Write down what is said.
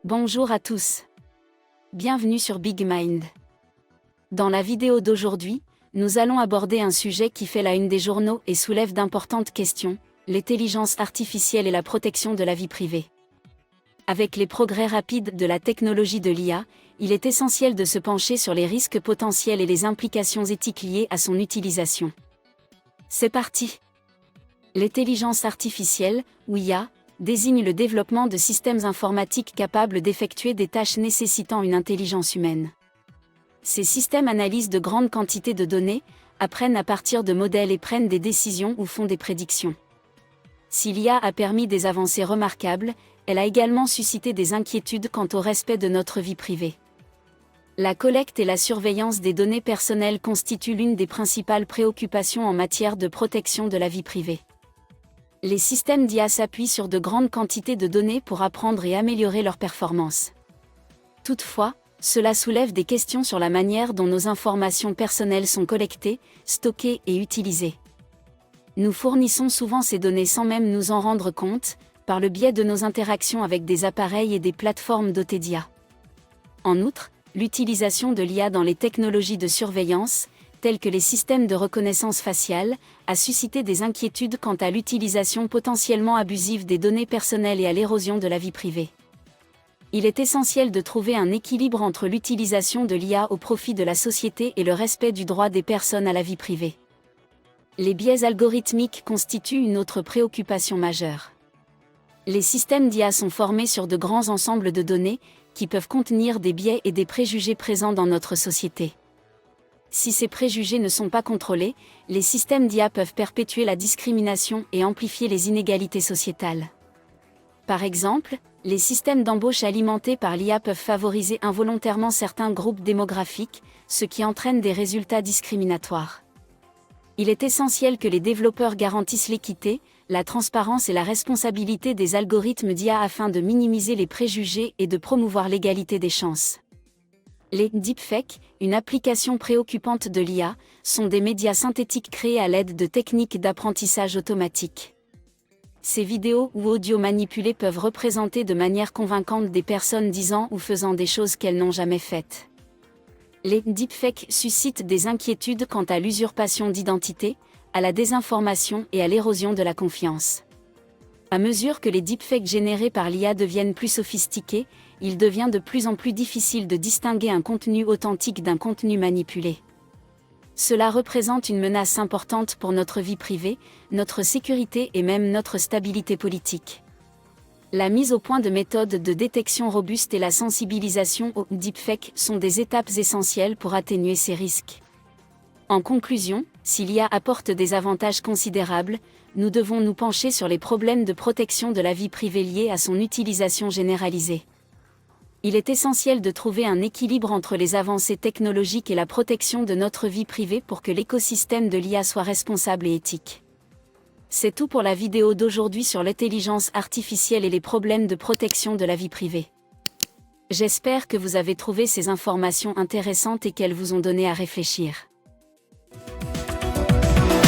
Bonjour à tous. Bienvenue sur Big Mind. Dans la vidéo d'aujourd'hui, nous allons aborder un sujet qui fait la une des journaux et soulève d'importantes questions, l'intelligence artificielle et la protection de la vie privée. Avec les progrès rapides de la technologie de l'IA, il est essentiel de se pencher sur les risques potentiels et les implications éthiques liées à son utilisation. C'est parti. L'intelligence artificielle, ou IA, désigne le développement de systèmes informatiques capables d'effectuer des tâches nécessitant une intelligence humaine. Ces systèmes analysent de grandes quantités de données, apprennent à partir de modèles et prennent des décisions ou font des prédictions. Si l'IA a permis des avancées remarquables, elle a également suscité des inquiétudes quant au respect de notre vie privée. La collecte et la surveillance des données personnelles constituent l'une des principales préoccupations en matière de protection de la vie privée. Les systèmes d'IA s'appuient sur de grandes quantités de données pour apprendre et améliorer leur performance. Toutefois, cela soulève des questions sur la manière dont nos informations personnelles sont collectées, stockées et utilisées. Nous fournissons souvent ces données sans même nous en rendre compte, par le biais de nos interactions avec des appareils et des plateformes dotées d'IA. En outre, l'utilisation de l'IA dans les technologies de surveillance, tels que les systèmes de reconnaissance faciale, a suscité des inquiétudes quant à l'utilisation potentiellement abusive des données personnelles et à l'érosion de la vie privée. Il est essentiel de trouver un équilibre entre l'utilisation de l'IA au profit de la société et le respect du droit des personnes à la vie privée. Les biais algorithmiques constituent une autre préoccupation majeure. Les systèmes d'IA sont formés sur de grands ensembles de données, qui peuvent contenir des biais et des préjugés présents dans notre société. Si ces préjugés ne sont pas contrôlés, les systèmes d'IA peuvent perpétuer la discrimination et amplifier les inégalités sociétales. Par exemple, les systèmes d'embauche alimentés par l'IA peuvent favoriser involontairement certains groupes démographiques, ce qui entraîne des résultats discriminatoires. Il est essentiel que les développeurs garantissent l'équité, la transparence et la responsabilité des algorithmes d'IA afin de minimiser les préjugés et de promouvoir l'égalité des chances. Les deepfakes, une application préoccupante de l'IA, sont des médias synthétiques créés à l'aide de techniques d'apprentissage automatique. Ces vidéos ou audios manipulés peuvent représenter de manière convaincante des personnes disant ou faisant des choses qu'elles n'ont jamais faites. Les deepfakes suscitent des inquiétudes quant à l'usurpation d'identité, à la désinformation et à l'érosion de la confiance. À mesure que les deepfakes générés par l'IA deviennent plus sophistiqués, il devient de plus en plus difficile de distinguer un contenu authentique d'un contenu manipulé. Cela représente une menace importante pour notre vie privée, notre sécurité et même notre stabilité politique. La mise au point de méthodes de détection robustes et la sensibilisation aux deepfakes sont des étapes essentielles pour atténuer ces risques. En conclusion, si l'IA apporte des avantages considérables, nous devons nous pencher sur les problèmes de protection de la vie privée liés à son utilisation généralisée. Il est essentiel de trouver un équilibre entre les avancées technologiques et la protection de notre vie privée pour que l'écosystème de l'IA soit responsable et éthique. C'est tout pour la vidéo d'aujourd'hui sur l'intelligence artificielle et les problèmes de protection de la vie privée. J'espère que vous avez trouvé ces informations intéressantes et qu'elles vous ont donné à réfléchir.